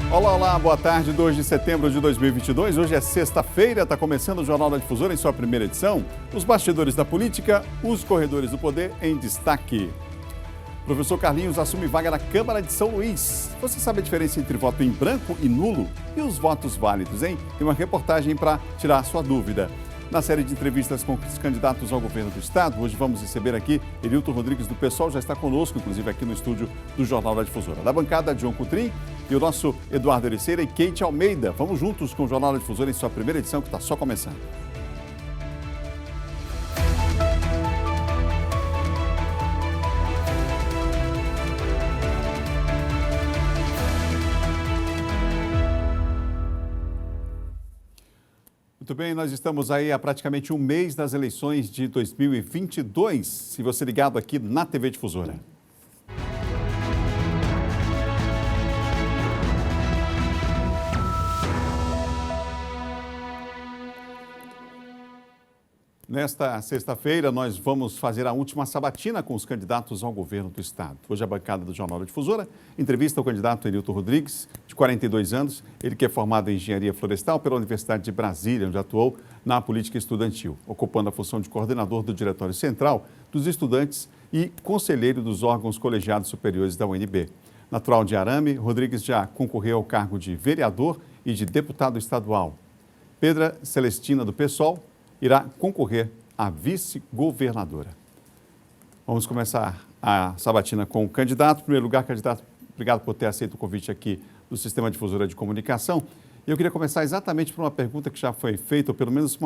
Olá, olá, boa tarde, 2 de setembro de 2022. Hoje é sexta-feira, está começando o Jornal da Difusora em sua primeira edição. Os bastidores da política, os corredores do poder em destaque. Professor Carlinhos assume vaga na Câmara de São Luís. Você sabe a diferença entre voto em branco e nulo? E os votos válidos, hein? Tem uma reportagem para tirar a sua dúvida. Na série de entrevistas com os candidatos ao governo do Estado, hoje vamos receber aqui Erilton Rodrigues do PSOL, já está conosco, inclusive aqui no estúdio do Jornal da Difusora. Da bancada, John Coutrin e o nosso Eduardo Ericeira e Kate Almeida. Vamos juntos com o Jornal da Difusora em sua primeira edição, que está só começando. Muito bem, nós estamos aí há praticamente um mês das eleições de 2022. Se você ligado aqui na TV Difusora. Nesta sexta-feira, nós vamos fazer a última sabatina com os candidatos ao governo do Estado. Hoje, a bancada do Jornal da Difusora entrevista o candidato Erilton Rodrigues, de 42 anos, ele que é formado em Engenharia Florestal pela Universidade de Brasília, onde atuou na política estudantil, ocupando a função de coordenador do Diretório Central dos Estudantes e conselheiro dos órgãos colegiados superiores da UNB. Natural de Arame, Rodrigues já concorreu ao cargo de vereador e de deputado estadual. Pedra Celestina, do PSOL, irá concorrer a vice-governadora. Vamos começar a sabatina com o candidato. Em primeiro lugar, candidato, obrigado por ter aceito o convite aqui do Sistema Difusora de Comunicação. E eu queria começar exatamente por uma pergunta que já foi feita, ou pelo menos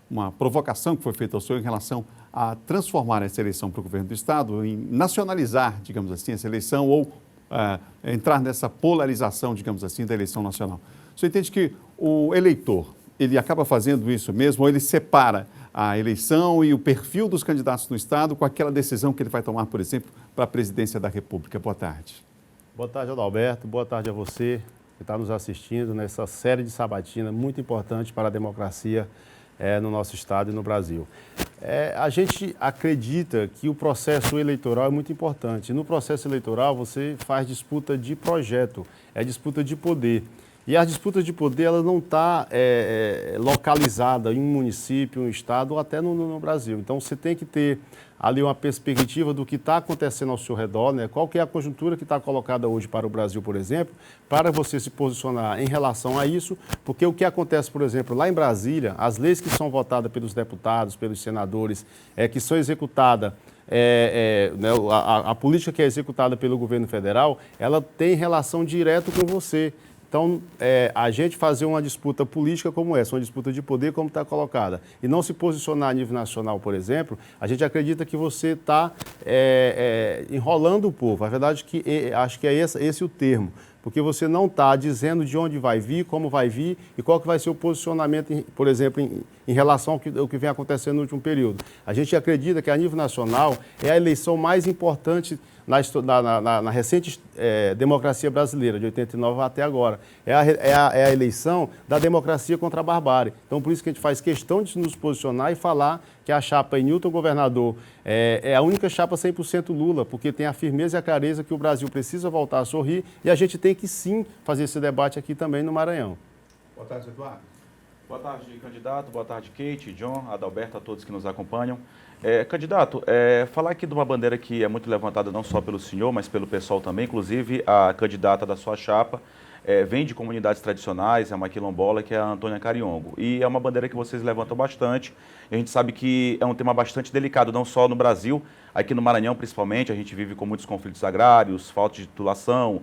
uma provocação que foi feita ao senhor em relação a transformar essa eleição para o governo do Estado, em nacionalizar, digamos assim, essa eleição ou entrar nessa polarização, digamos assim, da eleição nacional. O senhor entende que o eleitor, ele acaba fazendo isso mesmo, ou ele separa a eleição e o perfil dos candidatos no Estado com aquela decisão que ele vai tomar, por exemplo, para a presidência da República? Boa tarde. Boa tarde, Adalberto. Boa tarde a você que está nos assistindo nessa série de sabatina muito importante para a democracia no nosso Estado e no Brasil. A gente acredita que o processo eleitoral é muito importante. No processo eleitoral, você faz disputa de projeto, é disputa de poder. E a disputa de poder ela não está localizada em um município, um estado ou até no Brasil. Então, você tem que ter ali uma perspectiva do que está acontecendo ao seu redor, né? Qual que é a conjuntura que está colocada hoje para o Brasil, por exemplo, para você se posicionar em relação a isso, porque o que acontece, por exemplo, lá em Brasília, as leis que são votadas pelos deputados, pelos senadores, que são executadas, a política que é executada pelo governo federal, ela tem relação direta com você. Então, a gente fazer uma disputa política como essa, uma disputa de poder como está colocada, e não se posicionar a nível nacional, por exemplo, a gente acredita que você está enrolando o povo. A verdade é que acho que é esse o termo, porque você não está dizendo de onde vai vir, como vai vir e qual que vai ser o posicionamento, por exemplo, em relação ao que vem acontecendo no último período. A gente acredita que a nível nacional é a eleição mais importante na recente democracia brasileira, de 89 até agora. É a eleição da democracia contra a barbárie. Então, por isso que a gente faz questão de nos posicionar e falar que a chapa Newton Governador é a única chapa 100% Lula, porque tem a firmeza e a clareza que o Brasil precisa voltar a sorrir e a gente tem que sim fazer esse debate aqui também no Maranhão. Boa tarde, Eduardo. Boa tarde, candidato. Boa tarde, Kate, John, Adalberto, a todos que nos acompanham. Candidato, falar aqui de uma bandeira que é muito levantada não só pelo senhor, mas pelo pessoal também, inclusive a candidata da sua chapa vem de comunidades tradicionais, é uma quilombola, que é a Antônia Cariongo. E é uma bandeira que vocês levantam bastante. A gente sabe que é um tema bastante delicado, não só no Brasil, aqui no Maranhão principalmente, a gente vive com muitos conflitos agrários, falta de titulação,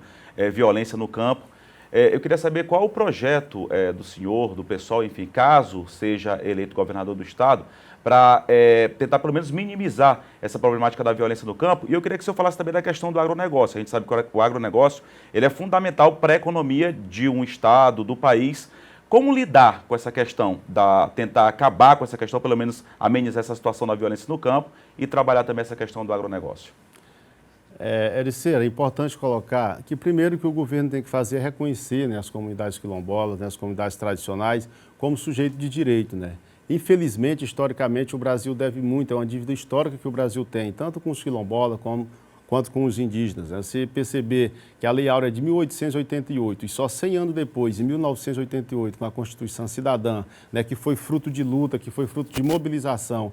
violência no campo. Eu queria saber qual o projeto do senhor, do pessoal, enfim, caso seja eleito governador do Estado, para tentar pelo menos minimizar essa problemática da violência no campo. E eu queria que o senhor falasse também da questão do agronegócio. A gente sabe que o agronegócio ele é fundamental para a economia de um Estado, do país. Como lidar com essa questão, tentar acabar com essa questão, pelo menos amenizar essa situação da violência no campo e trabalhar também essa questão do agronegócio? Ericeira, é importante colocar que primeiro que o governo tem que fazer é reconhecer, né, as comunidades quilombolas, né, as comunidades tradicionais como sujeito de direito, né? Infelizmente, historicamente, o Brasil deve muito, é uma dívida histórica que o Brasil tem, tanto com os quilombolas como quanto com os indígenas. Você perceber que a Lei Áurea é de 1888 e só 100 anos depois, em 1988, com a Constituição Cidadã, né, que foi fruto de luta, que foi fruto de mobilização,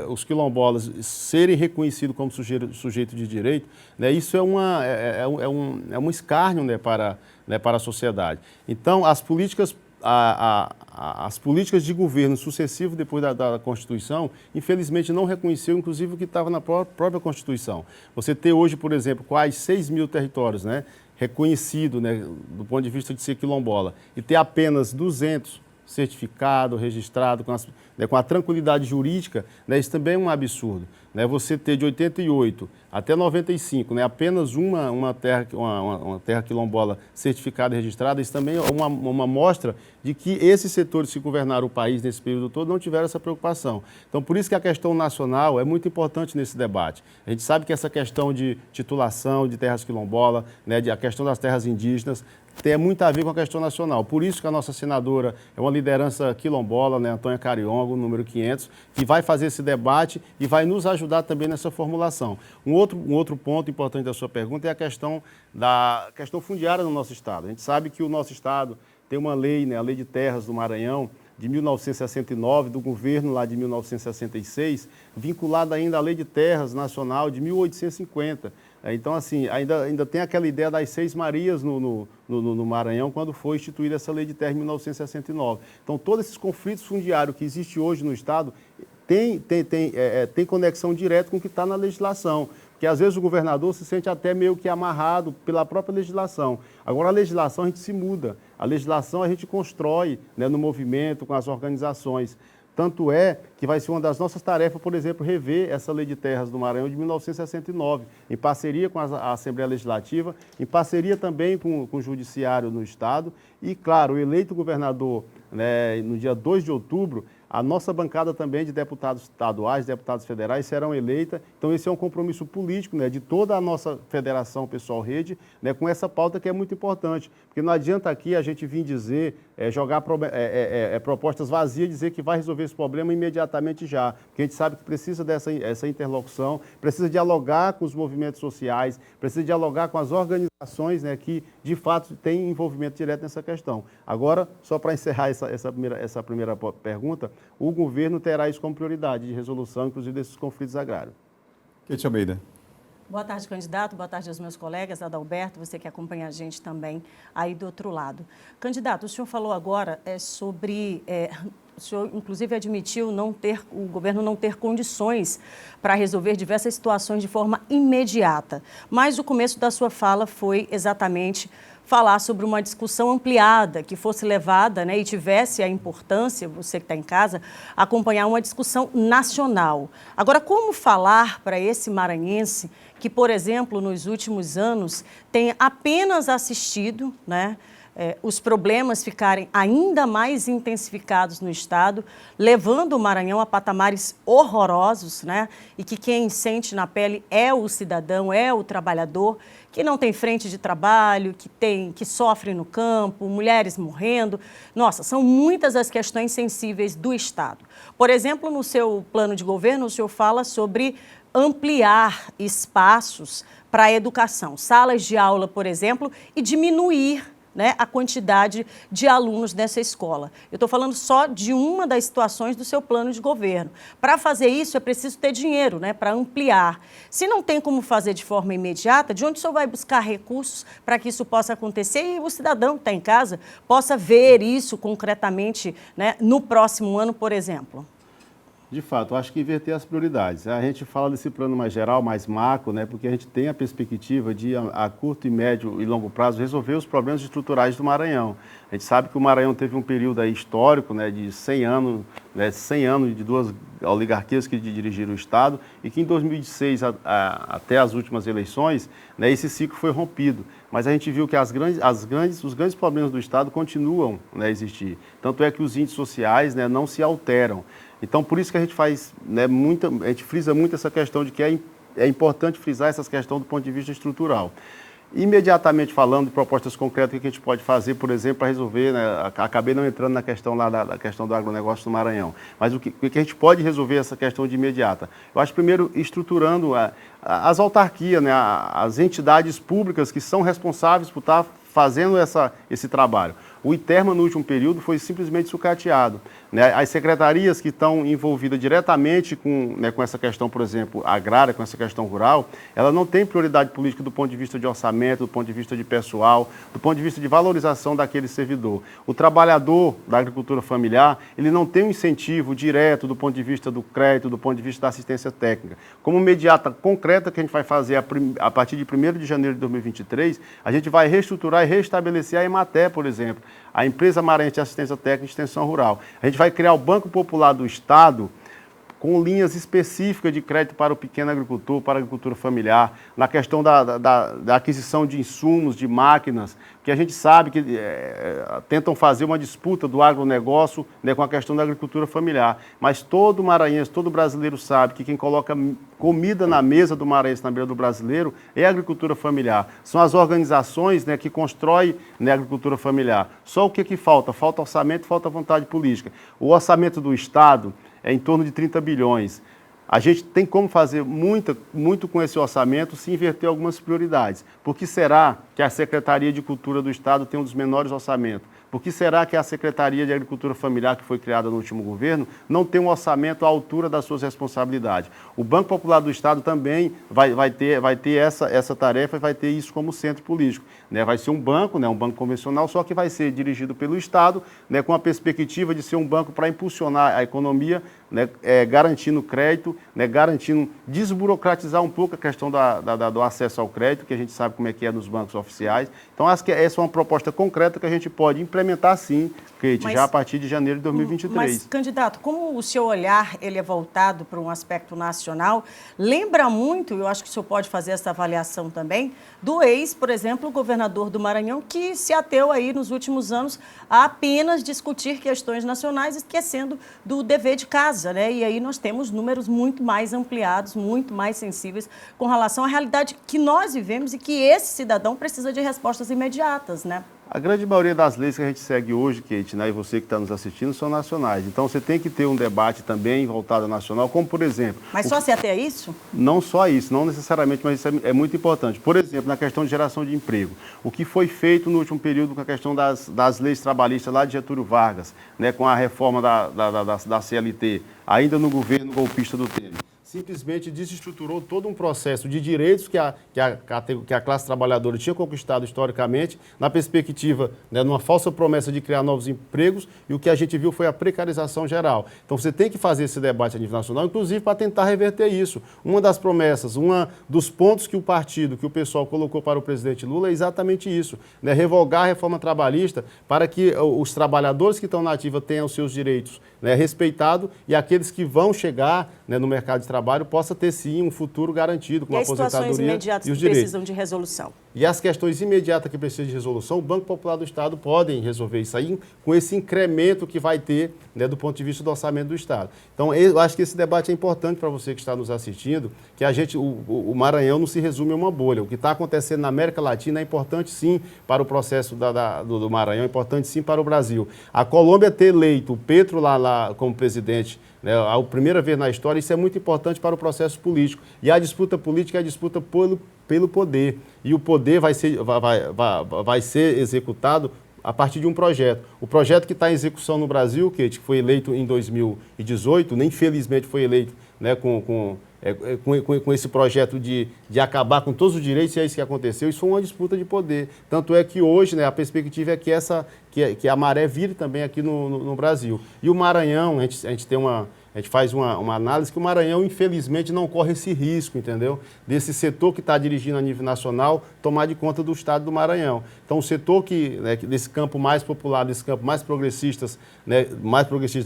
os quilombolas serem reconhecidos como sujeito de direito, né, isso é um escárnio, né, para a sociedade. Então, as políticas de governo sucessivo depois da Constituição, infelizmente não reconheceu, inclusive, o que estava na própria Constituição. Você ter hoje, por exemplo, quase 6 mil territórios, né, reconhecidos, né, do ponto de vista de ser quilombola, e ter apenas 200 certificados, registrados, com a tranquilidade jurídica, né, isso também é um absurdo. Né, você ter de 88 até 95, né, apenas uma terra quilombola certificada e registrada, isso também é uma mostra de que esses setores que governaram o país nesse período todo não tiveram essa preocupação. Então, por isso que a questão nacional é muito importante nesse debate. A gente sabe que essa questão de titulação de terras quilombola, né, a questão das terras indígenas, tem muito a ver com a questão nacional. Por isso que a nossa senadora é uma liderança quilombola, né, Antônia Cariongo, número 500, que vai fazer esse debate e vai nos ajudar também nessa formulação. Um outro ponto importante da sua pergunta é a questão fundiária no nosso Estado. A gente sabe que o nosso Estado tem uma lei, né, a Lei de Terras do Maranhão, de 1969, do governo lá de 1966, vinculada ainda à Lei de Terras Nacional de 1850. Então, assim, ainda tem aquela ideia das 6 Marias no Maranhão, quando foi instituída essa Lei de Terras em 1969. Então, todos esses conflitos fundiários que existem hoje no Estado tem conexão direta com o que está na legislação. Porque, às vezes, o governador se sente até meio que amarrado pela própria legislação. Agora, a legislação a gente se muda. A legislação a gente constrói, né, no movimento, com as organizações. Tanto é que vai ser uma das nossas tarefas, por exemplo, rever essa Lei de Terras do Maranhão de 1969, em parceria com a Assembleia Legislativa, em parceria também com o Judiciário no Estado. E, claro, o eleito governador, né, no dia 2 de outubro, a nossa bancada também de deputados estaduais, deputados federais serão eleitas. Então, esse é um compromisso político, né, de toda a nossa federação Pessoal Rede, né, com essa pauta que é muito importante. Porque não adianta aqui a gente vir dizer, jogar propostas vazias, dizer que vai resolver esse problema imediatamente já. Porque a gente sabe que precisa dessa interlocução, precisa dialogar com os movimentos sociais, precisa dialogar com as organizações, né, que, de fato, têm envolvimento direto nessa questão. Agora, só para encerrar essa primeira pergunta, o governo terá isso como prioridade de resolução, inclusive, desses conflitos agrários. Keiti Almeida. Boa tarde, candidato. Boa tarde aos meus colegas, Adalberto, você que acompanha a gente também aí do outro lado. Candidato, o senhor falou agora sobre... o senhor, inclusive, admitiu o governo não ter condições para resolver diversas situações de forma imediata. Mas o começo da sua fala foi exatamente falar sobre uma discussão ampliada que fosse levada, né, e tivesse a importância, você que está em casa, acompanhar uma discussão nacional. Agora, como falar para esse maranhense que, por exemplo, nos últimos anos tem apenas assistido, né, os problemas ficarem ainda mais intensificados no Estado, levando o Maranhão a patamares horrorosos, né? E que quem sente na pele é o cidadão, é o trabalhador, que não tem frente de trabalho, que sofre no campo, mulheres morrendo. Nossa, são muitas as questões sensíveis do Estado. Por exemplo, no seu plano de governo, o senhor fala sobre ampliar espaços para a educação, salas de aula, por exemplo, e diminuir, né, a quantidade de alunos dessa escola. Eu estou falando só de uma das situações do seu plano de governo. Para fazer isso, é preciso ter dinheiro, né, para ampliar. Se não tem como fazer de forma imediata, de onde o senhor vai buscar recursos para que isso possa acontecer e o cidadão que está em casa possa ver isso concretamente, né, no próximo ano, por exemplo? De fato, acho que inverter as prioridades. A gente fala desse plano mais geral, mais macro, né, porque a gente tem a perspectiva de, a curto e médio e longo prazo, resolver os problemas estruturais do Maranhão. A gente sabe que o Maranhão teve um período aí histórico, né, de 100 anos, né, 100 anos de duas oligarquias que dirigiram o Estado e que em 2006, até as últimas eleições, né, esse ciclo foi rompido. Mas a gente viu que os grandes problemas do Estado continuam, né, a existir. Tanto é que os índices sociais, né, não se alteram. Então, por isso que a gente faz, né, a gente frisa muito essa questão de que é importante frisar essa questão do ponto de vista estrutural. Imediatamente falando de propostas concretas, o que a gente pode fazer, por exemplo, para resolver, né, acabei não entrando na questão lá da questão do agronegócio do Maranhão, mas o que a gente pode resolver essa questão de imediata? Eu acho, primeiro, estruturando as autarquias, né, as entidades públicas que são responsáveis por estar fazendo esse trabalho. O ITERMA, no último período, foi simplesmente sucateado, né? As secretarias que estão envolvidas diretamente com essa questão, por exemplo, agrária, com essa questão rural, ela não tem prioridade política do ponto de vista de orçamento, do ponto de vista de pessoal, do ponto de vista de valorização daquele servidor. O trabalhador da agricultura familiar, ele não tem um incentivo direto do ponto de vista do crédito, do ponto de vista da assistência técnica. Como imediata concreta que a gente vai fazer a partir de 1º de janeiro de 2023, a gente vai reestruturar e restabelecer a EMATE, por exemplo, a Empresa Maranhense de Assistência Técnica e Extensão Rural. A gente vai criar o Banco Popular do Estado com linhas específicas de crédito para o pequeno agricultor, para a agricultura familiar, na questão da aquisição de insumos, de máquinas, que a gente sabe que tentam fazer uma disputa do agronegócio, né, com a questão da agricultura familiar. Mas todo maranhense, todo brasileiro sabe que quem coloca comida na mesa do maranhense, na mesa do brasileiro, é a agricultura familiar. São as organizações, né, que constroem, né, a agricultura familiar. Só o que falta? Falta orçamento, falta vontade política. O orçamento do Estado é em torno de 30 bilhões. A gente tem como fazer muito com esse orçamento se inverter algumas prioridades. Por que será que a Secretaria de Cultura do Estado tem um dos menores orçamentos? Por que será que a Secretaria de Agricultura Familiar, que foi criada no último governo, não tem um orçamento à altura das suas responsabilidades? O Banco Popular do Estado também vai ter essa tarefa e vai ter isso como centro político, né? Vai ser um banco, né, um banco convencional, só que vai ser dirigido pelo Estado, né, com a perspectiva de ser um banco para impulsionar a economia, né, garantindo crédito, né, garantindo desburocratizar um pouco a questão do acesso ao crédito, que a gente sabe como é que é nos bancos oficiais. Então, acho que essa é uma proposta concreta que a gente pode implementar, sim, Kate, já a partir de janeiro de 2023. Mas, candidato, como o seu olhar ele é voltado para um aspecto nacional, lembra muito, eu acho que o senhor pode fazer essa avaliação também, do por exemplo, o governador do Maranhão, que se ateu aí nos últimos anos a apenas discutir questões nacionais, esquecendo do dever de casa, né? E aí nós temos números muito mais ampliados, muito mais sensíveis com relação à realidade que nós vivemos e que esse cidadão precisa de respostas imediatas, né? A grande maioria das leis que a gente segue hoje, Kate, né, e você que está nos assistindo, são nacionais. Então, você tem que ter um debate também voltado ao nacional, como, por exemplo... Mas só se até isso? Não só isso, não necessariamente, mas isso é muito importante. Por exemplo, na questão de geração de emprego. O que foi feito no último período com a questão das leis trabalhistas lá de Getúlio Vargas, né, com a reforma da CLT, ainda no governo golpista do Temer. Simplesmente desestruturou todo um processo de direitos que a classe trabalhadora tinha conquistado historicamente, na perspectiva, né, numa falsa promessa de criar novos empregos, e o que a gente viu foi a precarização geral. Então, você tem que fazer esse debate a nível nacional, inclusive para tentar reverter isso. Uma das promessas, dos pontos que o pessoal colocou para o presidente Lula é exatamente isso, né, revogar a reforma trabalhista para que os trabalhadores que estão na ativa tenham os seus direitos, né, respeitados, e aqueles que vão chegar, né, no mercado de trabalho possa ter, sim, um futuro garantido, com a aposentadoria e os direitos. E as situações imediatas que precisam de resolução? E as questões imediatas que precisam de resolução, o Banco Popular do Estado podem resolver isso aí com esse incremento que vai ter, né, do ponto de vista do orçamento do Estado. Então, eu acho que esse debate é importante para você que está nos assistindo, que o Maranhão não se resume a uma bolha. O que está acontecendo na América Latina é importante, sim, para o processo do Maranhão, é importante, sim, para o Brasil. A Colômbia ter eleito o Petro lá como presidente, né, a primeira vez na história, isso é muito importante para o processo político. E a disputa política é a disputa pelo poder. E o poder vai ser executado a partir de um projeto. O projeto que está em execução no Brasil, que foi eleito em 2018, nem infelizmente foi eleito, né, com esse projeto de acabar com todos os direitos, e é isso que aconteceu. Isso foi uma disputa de poder. Tanto é que hoje, né, a perspectiva é que a maré vire também aqui no Brasil. E o Maranhão, a gente faz uma análise que o Maranhão, infelizmente, não corre esse risco, entendeu? Desse setor que está dirigindo a nível nacional tomar de conta do estado do Maranhão. Então, o setor desse campo mais popular, desse campo mais progressista, né,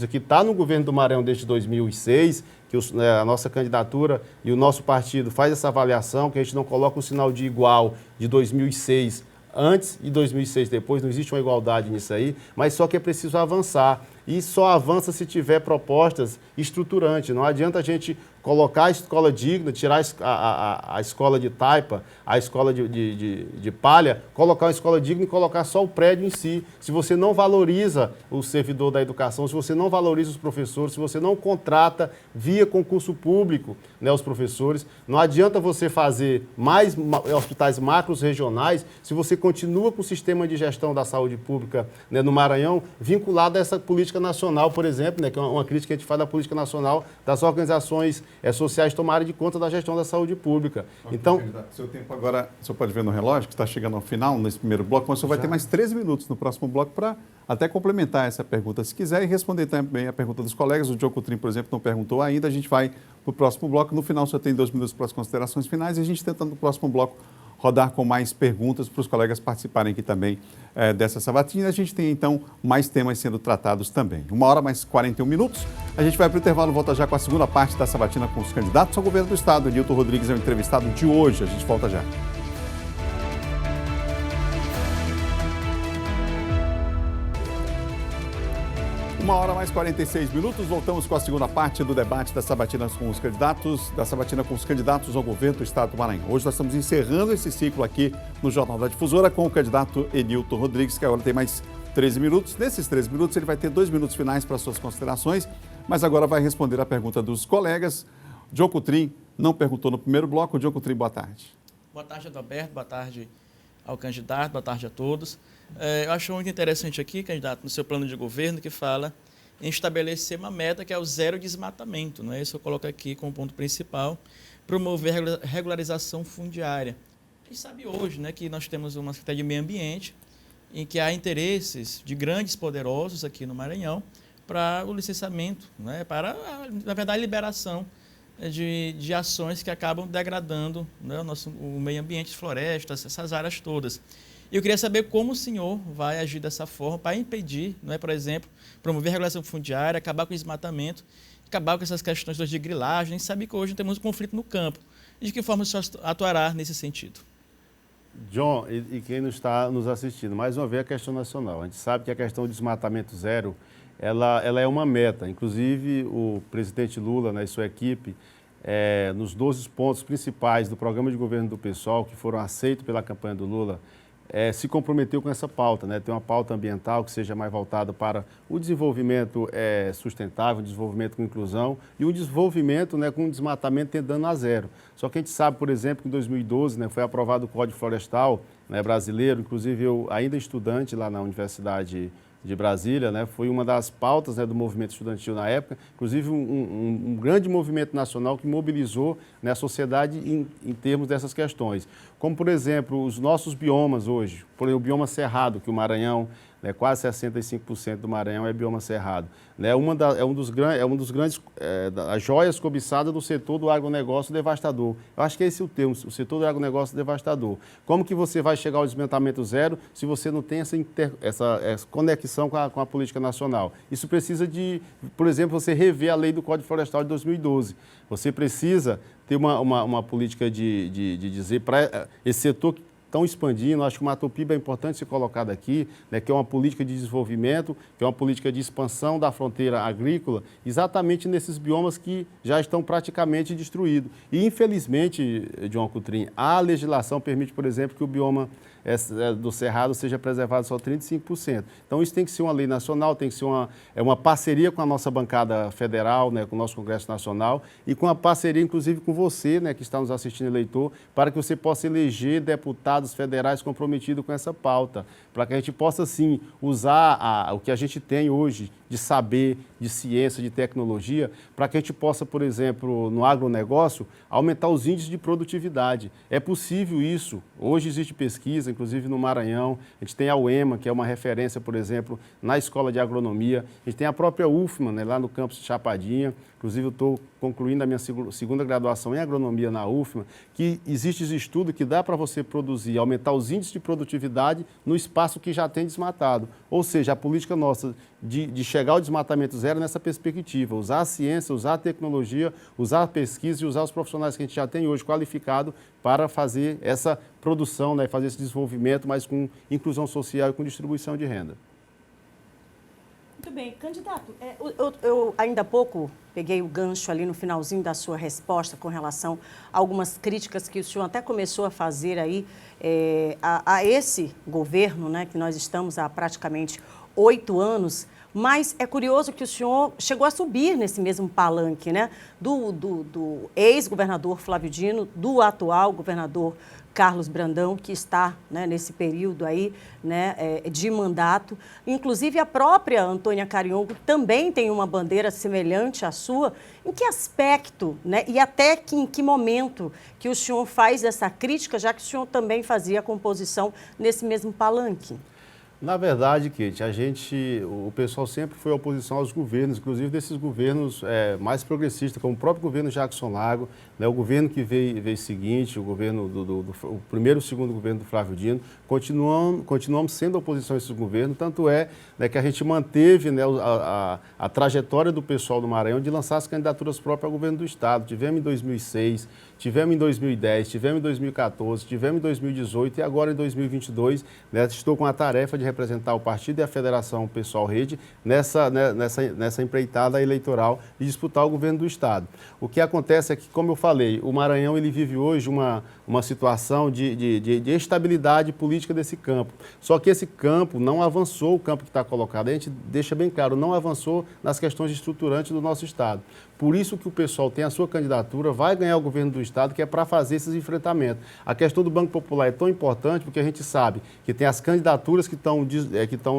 que está no governo do Maranhão desde 2006, que a nossa candidatura e o nosso partido faz essa avaliação, que a gente não coloca um sinal de igual de 2006 antes e 2006 depois, não existe uma igualdade nisso aí, mas só que é preciso avançar. E só avança se tiver propostas estruturantes. Não adianta a gente colocar a escola digna, tirar a escola de taipa, a escola de palha, colocar uma escola digna e colocar só o prédio em si. Se você não valoriza o servidor da educação, se você não valoriza os professores, se você não contrata via concurso público, né, os professores, não adianta você fazer mais hospitais macros regionais se você continua com o sistema de gestão da saúde pública, né, no Maranhão vinculado a essa política nacional, por exemplo, né, que é uma crítica que a gente faz da política nacional das organizações sociais tomarem de conta da gestão da saúde pública. Okay, então, seu tempo agora, o senhor pode ver no relógio que está chegando ao final, nesse primeiro bloco, mas o senhor vai ter mais 13 minutos no próximo bloco para até complementar essa pergunta, se quiser, e responder também a pergunta dos colegas. O John Coutrinho, por exemplo, não perguntou ainda, a gente vai para o próximo bloco. No final, o senhor tem 2 minutos para as considerações finais e a gente tenta no próximo bloco rodar com mais perguntas para os colegas participarem aqui também dessa sabatina. A gente tem, então, mais temas sendo tratados também. 1 hora mais 41 minutos. A gente vai para o intervalo, volta já com a segunda parte da sabatina com os candidatos ao governo do Estado. Enilton Rodrigues é o entrevistado de hoje. A gente volta já. 1 hora mais 46 minutos, voltamos com a segunda parte do debate da sabatina com os candidatos ao governo do Estado do Maranhão. Hoje nós estamos encerrando esse ciclo aqui no Jornal da Difusora com o candidato Enilton Rodrigues, que agora tem mais 13 minutos. Nesses 13 minutos ele vai ter 2 minutos finais para suas considerações, mas agora vai responder a pergunta dos colegas. John Coutrinho não perguntou no primeiro bloco. John Coutrinho, boa tarde. Boa tarde, Adalberto. Boa tarde ao candidato. Boa tarde a todos. Eu acho muito interessante aqui, candidato, no seu plano de governo, que fala em estabelecer uma meta que é o zero desmatamento, não é isso? Eu coloco aqui como ponto principal, promover a regularização fundiária. A gente sabe hoje, né, que nós temos uma Secretaria de Meio Ambiente em que há interesses de grandes poderosos aqui no Maranhão para o licenciamento, né, para, na verdade, a liberação de ações que acabam degradando, né, o meio ambiente, florestas, essas áreas todas. Eu queria saber como o senhor vai agir dessa forma para impedir, não é, por exemplo, promover a regulação fundiária, acabar com o desmatamento, acabar com essas questões de grilagem. A gente sabe que hoje temos um conflito no campo. E de que forma o senhor atuará nesse sentido? John, e quem está nos assistindo, mais uma vez a questão nacional. A gente sabe que a questão do desmatamento zero, ela é uma meta. Inclusive, o presidente Lula, né, e sua equipe, nos 12 pontos principais do programa de governo do PSOL, que foram aceitos pela campanha do Lula, se comprometeu com essa pauta, né? Tem uma pauta ambiental que seja mais voltada para o desenvolvimento sustentável, o desenvolvimento com inclusão e o desenvolvimento, né, com desmatamento tendendo a zero. Só que a gente sabe, por exemplo, que em 2012, né, foi aprovado o Código Florestal, né, brasileiro, inclusive eu, ainda estudante lá na Universidade de Brasília, né, foi uma das pautas, né, do movimento estudantil na época, inclusive um grande movimento nacional que mobilizou, né, a sociedade em termos dessas questões. Como, por exemplo, os nossos biomas hoje, por exemplo, o bioma cerrado, que o Maranhão, né, quase 65% do Maranhão é bioma as joias cobiçadas do setor do agronegócio devastador. Eu acho que esse é o termo, o setor do agronegócio devastador. Como que você vai chegar ao desmatamento zero se você não tem essa conexão com a política nacional? Isso precisa de, por exemplo, você rever a lei do Código Florestal de 2012. Você precisa ter uma política de dizer para esse setor que estão expandindo. Acho que o Matopiba é importante ser colocado aqui, né, que é uma política de desenvolvimento, que é uma política de expansão da fronteira agrícola, exatamente nesses biomas que já estão praticamente destruídos. E, infelizmente, John Coutrinho, a legislação permite, por exemplo, que o bioma do Cerrado seja preservado só 35%. Então, isso tem que ser uma lei nacional, tem que ser uma parceria com a nossa bancada federal, né, com o nosso Congresso Nacional e com a parceria, inclusive, com você, né, que está nos assistindo, eleitor, para que você possa eleger deputados federais comprometidos com essa pauta, para que a gente possa, sim, usar o que a gente tem hoje de saber, de ciência, de tecnologia, para que a gente possa, por exemplo, no agronegócio, aumentar os índices de produtividade. É possível isso. Hoje existe pesquisa, inclusive no Maranhão, a gente tem a UEMA, que é uma referência, por exemplo, na escola de agronomia, a gente tem a própria UFMA, né, lá no campus de Chapadinha, inclusive eu estou concluindo a minha segunda graduação em agronomia na UFMA, que existe esse estudo que dá para você produzir, aumentar os índices de produtividade no espaço que já tem desmatado. Ou seja, a política nossa de chegar ao desmatamento zero nessa perspectiva, usar a ciência, usar a tecnologia, usar a pesquisa e usar os profissionais que a gente já tem hoje qualificados para fazer essa produção, né, fazer esse desenvolvimento, mas com inclusão social e com distribuição de renda. Muito bem, candidato, eu ainda há pouco peguei o gancho ali no finalzinho da sua resposta com relação a algumas críticas que o senhor até começou a fazer aí a esse governo, né, que nós estamos há praticamente 8 anos, mas é curioso que o senhor chegou a subir nesse mesmo palanque, né, do ex-governador Flávio Dino, do atual governador Carlos Brandão, que está, né, nesse período aí, né, de mandato. Inclusive, a própria Antônia Carinhogo também tem uma bandeira semelhante à sua. Em que aspecto, né, e até em que momento que o senhor faz essa crítica, já que o senhor também fazia a composição nesse mesmo palanque? Na verdade, Kate, o pessoal sempre foi oposição aos governos, inclusive desses governos mais progressistas, como o próprio governo Jackson Lago, né, o governo que veio seguinte, o governo o primeiro e o segundo governo do Flávio Dino, continuamos sendo oposição a esses governos, tanto é, né, que a gente manteve, né, a trajetória do pessoal do Maranhão de lançar as candidaturas próprias ao governo do Estado. Tivemos em 2006, tivemos em 2010, tivemos em 2014, tivemos em 2018 e agora em 2022, né, estou com a tarefa de representar o partido e a Federação Pessoal Rede nessa empreitada eleitoral e disputar o governo do Estado. O que acontece é que, como eu falei, o Maranhão ele vive hoje uma situação de estabilidade política desse campo. Só que esse campo não avançou, o campo que está colocado, a gente deixa bem claro, não avançou nas questões estruturantes do nosso Estado. Por isso que o pessoal tem a sua candidatura, vai ganhar o governo do Estado, que é para fazer esses enfrentamentos. A questão do Banco Popular é tão importante porque a gente sabe que tem as candidaturas que estão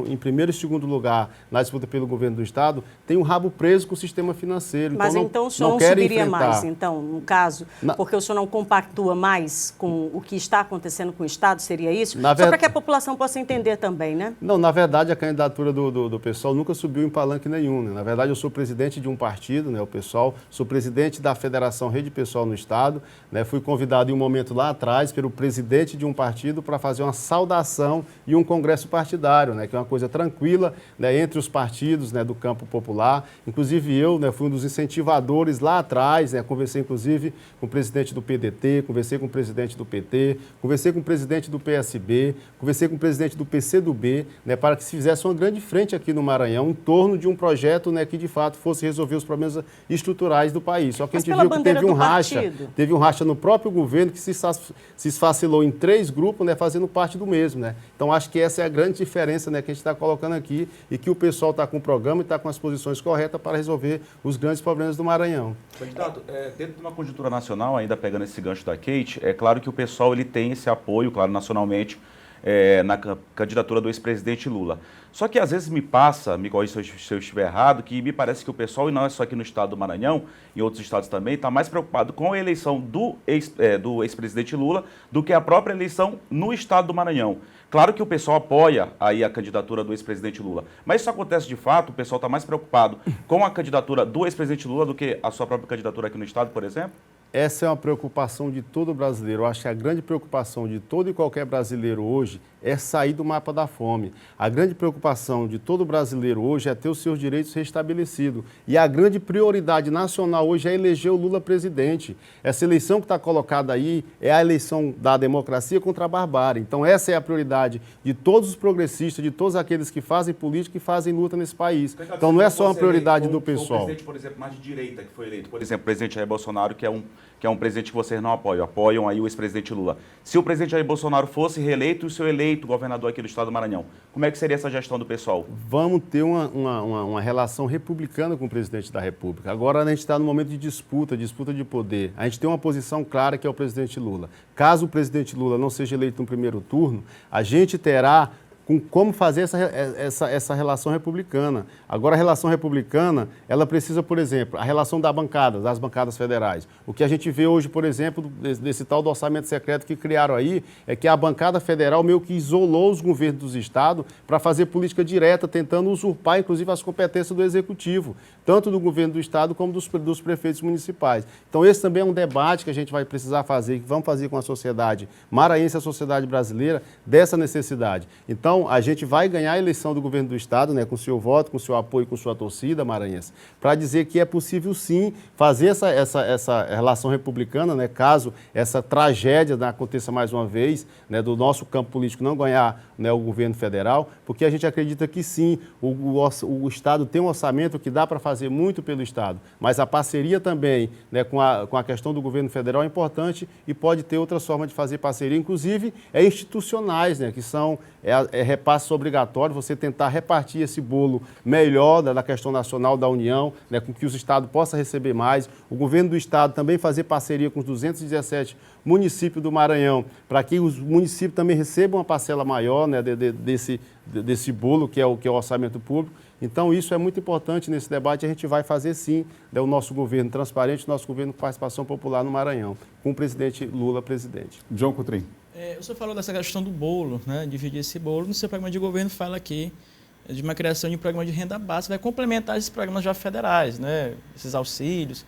em primeiro e segundo lugar na disputa pelo governo do Estado, tem um rabo preso com o sistema financeiro. Mas então o senhor não subiria mais, então, no caso, porque o senhor não compactua mais com o que está acontecendo com o Estado, seria isso? Só para que a população possa entender também, né? Não, na verdade, a candidatura do pessoal nunca subiu em palanque nenhum, né? Na verdade, eu sou presidente de um partido, né, o pessoal, sou presidente da Federação Rede Pessoal no Estado, né, fui convidado em um momento lá atrás pelo presidente de um partido para fazer uma saudação e um congresso partidário, né, que é uma coisa tranquila, né, entre os partidos, né, do campo popular. Inclusive eu, né, fui um dos incentivadores lá atrás, né, conversei inclusive com o presidente do PDT, conversei com o presidente do PT, conversei com o presidente do PSB, conversei com o presidente do PCdoB, né, para que se fizesse uma grande frente aqui no Maranhão em torno de um projeto, né, que de fato fosse resolver os problemas estruturais do país. Só que a gente viu que teve um racha no próprio governo que se esfacelou em 3 grupos, né, fazendo parte do mesmo, né. Então acho que essa é a grande diferença, né, que a gente está colocando aqui e que o pessoal está com o programa e está com as posições corretas para resolver os grandes problemas do Maranhão. Candidato, dentro de uma conjuntura nacional, ainda pegando esse gancho da Kate, é claro que o pessoal ele tem esse apoio, claro, nacionalmente, na candidatura do ex-presidente Lula. Só que às vezes me corrija se eu estiver errado, que me parece que o pessoal, e não é só aqui no estado do Maranhão, em outros estados também, está mais preocupado com a eleição do ex-presidente Lula do que a própria eleição no estado do Maranhão. Claro que o pessoal apoia aí a candidatura do ex-presidente Lula, mas isso acontece de fato, o pessoal está mais preocupado com a candidatura do ex-presidente Lula do que a sua própria candidatura aqui no estado, por exemplo? Essa é uma preocupação de todo brasileiro. Eu acho que a grande preocupação de todo e qualquer brasileiro hoje é sair do mapa da fome. A grande preocupação de todo brasileiro hoje é ter os seus direitos restabelecidos. E a grande prioridade nacional hoje é eleger o Lula presidente. Essa eleição que está colocada aí é a eleição da democracia contra a barbárie. Então essa é a prioridade de todos os progressistas, de todos aqueles que fazem política e fazem luta nesse país. Então não é só uma prioridade do pessoal. O presidente, por exemplo, mais de direita que foi eleito, por exemplo, o presidente Jair Bolsonaro, que é um presidente que vocês não apoiam aí o ex-presidente Lula. Se o presidente Jair Bolsonaro fosse reeleito e o seu eleito governador aqui do estado do Maranhão, como é que seria essa gestão do pessoal? Vamos ter uma relação republicana com o presidente da República. Agora a gente está no momento de disputa de poder. A gente tem uma posição clara que é o presidente Lula. Caso o presidente Lula não seja eleito no primeiro turno, a gente terá com como fazer essa relação republicana. Agora, a relação republicana, ela precisa, por exemplo, a relação das bancadas federais. O que a gente vê hoje, por exemplo, desse tal do orçamento secreto que criaram aí, é que a bancada federal meio que isolou os governos dos estados para fazer política direta, tentando usurpar, inclusive, as competências do executivo, tanto do governo do estado como dos prefeitos municipais. Então, esse também é um debate que a gente vai precisar fazer, que vamos fazer com a sociedade maranhense, a sociedade brasileira, dessa necessidade. Então, Então, a gente vai ganhar a eleição do governo do Estado, né, com o seu voto, com o seu apoio, com sua torcida maranhense, para dizer que é possível, sim, fazer essa relação republicana, né, caso essa tragédia aconteça mais uma vez, né, do nosso campo político não ganhar, né, o governo federal, porque a gente acredita que, sim, o Estado tem um orçamento que dá para fazer muito pelo Estado, mas a parceria também, né, com a questão do governo federal é importante e pode ter outras formas de fazer parceria, inclusive institucionais, né, que são repasses obrigatórios, você tentar repartir esse bolo melhor da questão nacional da União, né, com que os estados possam receber mais. O governo do Estado também fazer parceria com os 217 municípios do Maranhão, para que os municípios também recebam uma parcela maior, né, desse bolo que é o orçamento público. Então, isso é muito importante nesse debate. A gente vai fazer, sim, né, o nosso governo transparente, o nosso governo com participação popular no Maranhão, com o presidente Lula presidente. João Coutrinho. O senhor falou dessa questão do bolo, né, dividir esse bolo. No seu programa de governo fala aqui de uma criação de um programa de renda básica, vai complementar esses programas já federais, né, esses auxílios,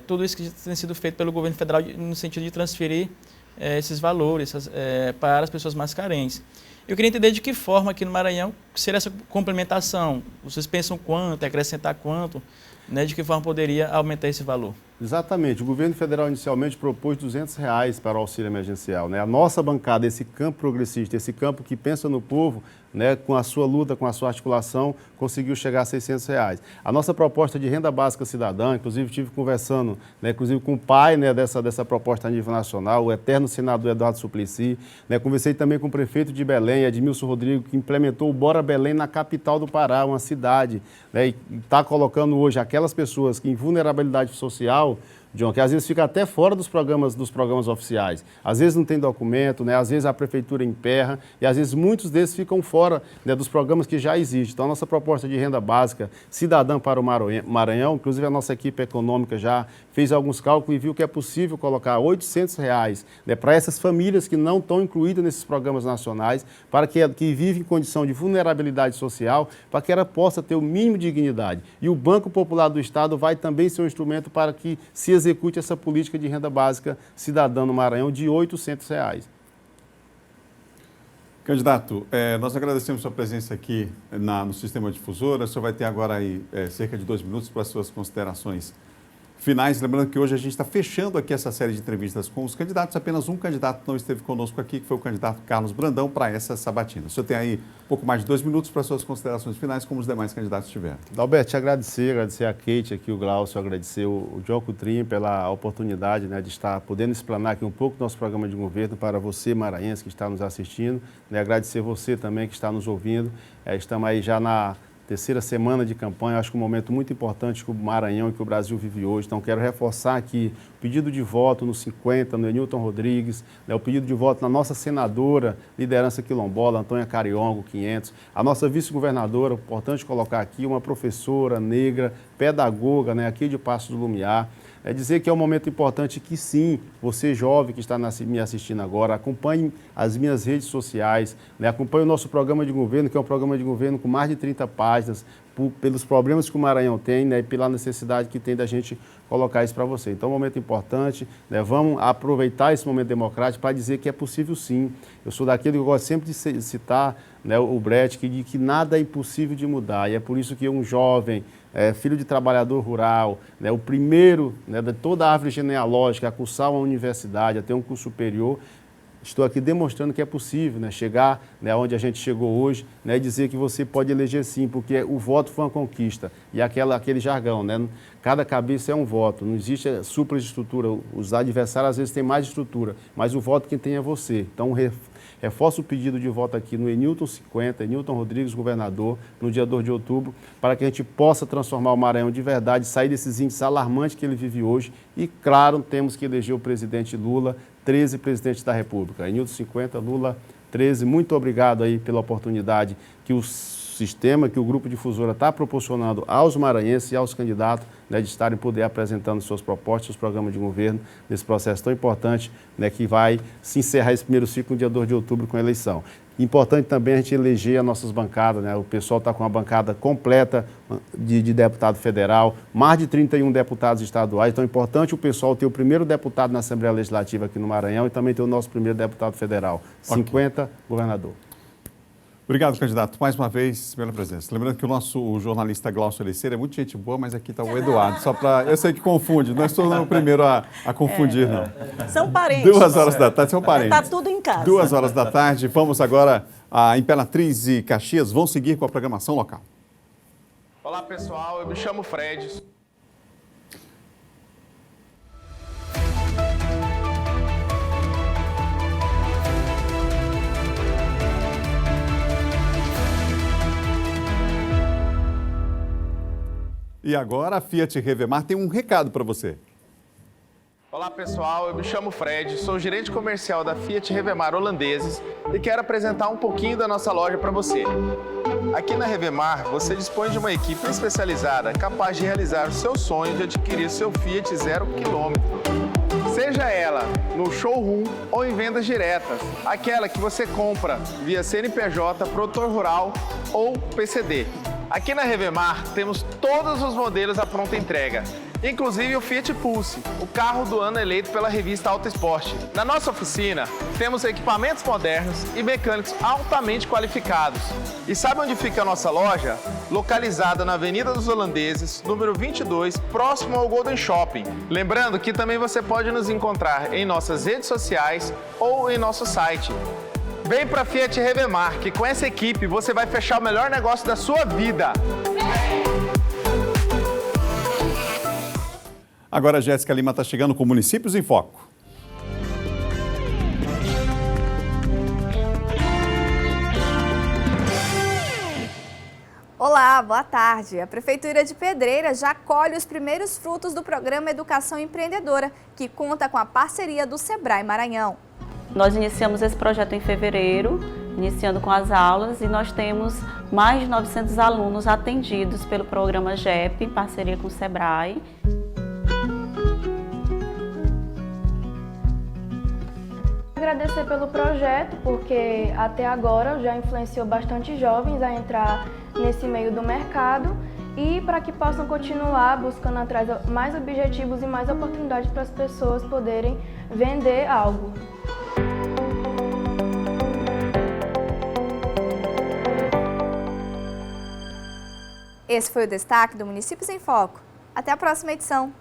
tudo isso que tem sido feito pelo governo federal no sentido de transferir esses valores para as pessoas mais carentes. Eu queria entender de que forma aqui no Maranhão seria essa complementação. Vocês pensam quanto, acrescentar quanto, né, de que forma poderia aumentar esse valor? Exatamente. O governo federal inicialmente propôs R$200 para o auxílio emergencial, né? A nossa bancada, esse campo progressista, esse campo que pensa no povo, né, com a sua luta, com a sua articulação, conseguiu chegar a R$600. A nossa proposta de renda básica cidadã, inclusive estive conversando, né, inclusive com o pai, né, dessa proposta a nível nacional, o eterno senador Eduardo Suplicy, né, conversei também com o prefeito de Belém, Edmilson Rodrigo, que implementou o Bora Belém na capital do Pará, uma cidade, né, e está colocando hoje aquelas pessoas que em vulnerabilidade social, John, que às vezes fica até fora dos programas oficiais. Às vezes não tem documento, né? Às vezes a prefeitura emperra e às vezes muitos desses ficam fora, né, dos programas que já existem. Então a nossa proposta de renda básica cidadã para o Maranhão, inclusive a nossa equipe econômica já fez alguns cálculos e viu que é possível colocar R$800, né, para essas famílias que não estão incluídas nesses programas nacionais, para que vivem em condição de vulnerabilidade social, para que ela possa ter o mínimo de dignidade. E o Banco Popular do Estado vai também ser um instrumento para que se execute essa política de renda básica cidadã no Maranhão de R$800. Candidato, nós agradecemos sua presença aqui no Sistema Difusora. O senhor vai ter agora aí cerca de 2 minutos para as suas considerações finais. Lembrando que hoje a gente está fechando aqui essa série de entrevistas com os candidatos. Apenas um candidato não esteve conosco aqui, que foi o candidato Carlos Brandão, para essa sabatina. O senhor tem aí um pouco mais de 2 minutos para as suas considerações finais, como os demais candidatos tiveram. Alberto, te agradecer a Kate, aqui o Glaucio, agradecer o João Coutrinho pela oportunidade, né, de estar podendo explanar aqui um pouco do nosso programa de governo para você, maranhense, que está nos assistindo, né, agradecer você também que está nos ouvindo. Estamos aí já na terceira semana de campanha, acho que um momento muito importante que o Maranhão e que o Brasil vive hoje. Então, quero reforçar aqui o pedido de voto no 50, no Enilton Rodrigues, né, o pedido de voto na nossa senadora, liderança quilombola, Antônia Cariongo, 500, a nossa vice-governadora, importante colocar aqui, uma professora negra, pedagoga, né, aqui de Passo do Lumiar. É dizer que é um momento importante que sim, você jovem que está me assistindo agora, acompanhe as minhas redes sociais, né, acompanhe o nosso programa de governo, que é um programa de governo com mais de 30 páginas, pelos problemas que o Maranhão tem, né, e pela necessidade que tem da gente colocar isso para você. Então, é um momento importante, né, vamos aproveitar esse momento democrático para dizer que é possível sim. Eu sou daquele que eu gosto sempre de citar, né, o Brecht, que diz que nada é impossível de mudar, e é por isso que um jovem, filho de trabalhador rural, né, o primeiro, né, de toda a árvore genealógica a cursar uma universidade, a ter um curso superior, estou aqui demonstrando que é possível, né, chegar, né, onde a gente chegou hoje, né, e dizer que você pode eleger sim, porque o voto foi uma conquista. E aquele jargão, né, cada cabeça é um voto, não existe superestrutura, os adversários às vezes têm mais estrutura, mas o voto quem tem é você. Então, reforço o pedido de voto aqui no Enilton 50, Enilton Rodrigues, governador, no dia 2 de outubro, para que a gente possa transformar o Maranhão de verdade, sair desses índices alarmantes que ele vive hoje. E, claro, temos que eleger o presidente Lula, 13 presidente da República. Enilton 50, Lula 13. Muito obrigado aí pela oportunidade que o sistema, que o Grupo Difusora está proporcionando aos maranhenses e aos candidatos, né, de estarem poder apresentando suas propostas, seus programas de governo, nesse processo tão importante, né, que vai se encerrar esse primeiro ciclo no dia 2 de outubro com a eleição. Importante também a gente eleger as nossas bancadas, né? O pessoal está com uma bancada completa de deputado federal, mais de 31 deputados estaduais, então é importante o pessoal ter o primeiro deputado na Assembleia Legislativa aqui no Maranhão e também ter o nosso primeiro deputado federal, 50, governador. Obrigado, candidato, mais uma vez pela presença. Lembrando que o jornalista Glaucio Eliceira é muito gente boa, mas aqui está o Eduardo. Só para. Eu sei que confunde, não estou o primeiro a confundir, não. São parentes. 2 horas da tarde, são parentes. Está tudo em casa. 2 horas da tarde. Vamos agora a Imperatriz e Caxias. Vão seguir com a programação local. Olá, pessoal. Eu me chamo Fred. E agora a Fiat Revemar tem um recado para você. Olá, pessoal. Eu me chamo Fred, sou gerente comercial da Fiat Revemar Holandeses e quero apresentar um pouquinho da nossa loja para você. Aqui na Revemar, você dispõe de uma equipe especializada capaz de realizar o seu sonho de adquirir seu Fiat 0 km. Seja ela no showroom ou em vendas diretas, aquela que você compra via CNPJ, produtor rural ou PCD. Aqui na Revemar temos todos os modelos à pronta entrega, inclusive o Fiat Pulse, o carro do ano eleito pela revista Auto Esporte. Na nossa oficina, temos equipamentos modernos e mecânicos altamente qualificados. E sabe onde fica a nossa loja? Localizada na Avenida dos Holandeses, número 22, próximo ao Golden Shopping. Lembrando que também você pode nos encontrar em nossas redes sociais ou em nosso site. Vem para Fiat Revemar, que com essa equipe você vai fechar o melhor negócio da sua vida. Agora a Jéssica Lima está chegando com Municípios em Foco. Olá, boa tarde. A Prefeitura de Pedreira já colhe os primeiros frutos do programa Educação Empreendedora, que conta com a parceria do Sebrae Maranhão. Nós iniciamos esse projeto em fevereiro, iniciando com as aulas, e nós temos mais de 900 alunos atendidos pelo programa GEP, em parceria com o Sebrae. Agradecer pelo projeto, porque até agora já influenciou bastante jovens a entrar nesse meio do mercado e para que possam continuar buscando atrás mais objetivos e mais oportunidades para as pessoas poderem vender algo. Esse foi o destaque do Municípios em Foco. Até a próxima edição.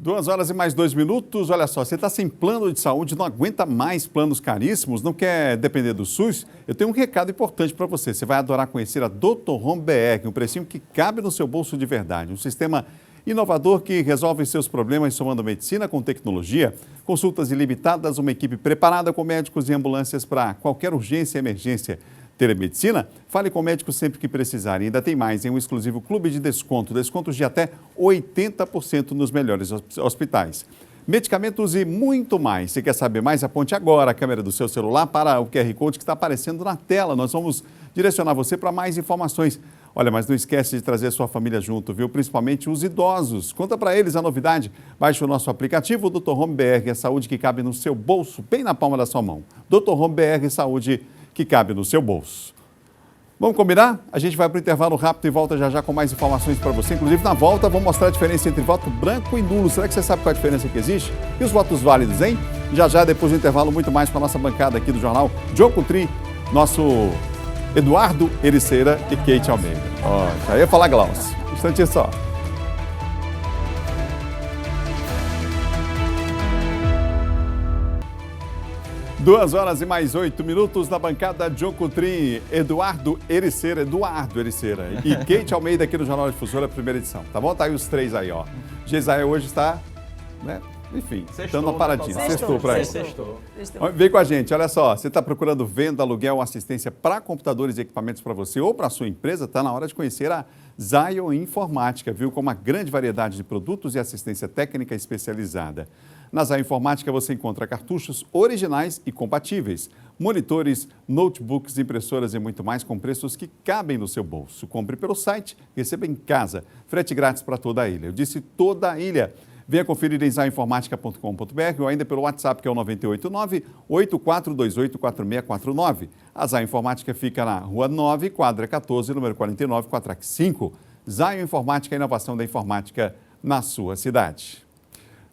2 horas e mais 2 minutos. Olha só, você está sem plano de saúde, não aguenta mais planos caríssimos, não quer depender do SUS? Eu tenho um recado importante para você. Você vai adorar conhecer a Dr. Home BR, um precinho que cabe no seu bolso de verdade. Um sistema inovador que resolve seus problemas somando medicina com tecnologia, consultas ilimitadas, uma equipe preparada com médicos e ambulâncias para qualquer urgência e emergência. Telemedicina? Fale com o médico sempre que precisar. E ainda tem mais, em um exclusivo clube de desconto. Descontos de até 80% nos melhores hospitais. Medicamentos e muito mais. Se quer saber mais, aponte agora a câmera do seu celular para o QR Code que está aparecendo na tela. Nós vamos direcionar você para mais informações. Olha, mas não esquece de trazer a sua família junto, viu? Principalmente os idosos. Conta para eles a novidade. Baixe o nosso aplicativo, Dr. Home BR, a saúde que cabe no seu bolso, bem na palma da sua mão. Dr. Home BR, saúde que cabe no seu bolso. Vamos combinar? A gente vai para o intervalo rápido e volta já já com mais informações para você. Inclusive, na volta, vou mostrar a diferença entre voto branco e nulo. Será que você sabe qual é a diferença que existe? E os votos válidos, hein? Já já, depois do intervalo, muito mais com a nossa bancada aqui do jornal. John Coutrin, nosso Eduardo Ericeira e Kate Almeida. Ó, já ia falar Glaucio. Um instantinho só. Duas horas e mais 8 minutos na bancada John Coutrin, Eduardo Ericeira e Kate Almeida aqui no Jornal Difusora, primeira edição, tá bom? Tá aí os três aí, ó. Gesael hoje está, né? Enfim, dando uma paradinha. Sextou para ele. Vem com a gente, olha só, você está procurando venda, aluguel, assistência para computadores e equipamentos para você ou para a sua empresa? Está na hora de conhecer a Zion Informática, viu? Com uma grande variedade de produtos e assistência técnica especializada. Na Zion Informática você encontra cartuchos originais e compatíveis, monitores, notebooks, impressoras e muito mais com preços que cabem no seu bolso. Compre pelo site, receba em casa. Frete grátis para toda a ilha. Eu disse toda a ilha. Venha conferir em zioinformatica.com.br ou ainda pelo WhatsApp, que é o 989-8428-4649. A Zion Informática fica na Rua 9, quadra 14, número 49, Quatrac 5. Zion Informática, a inovação da informática na sua cidade.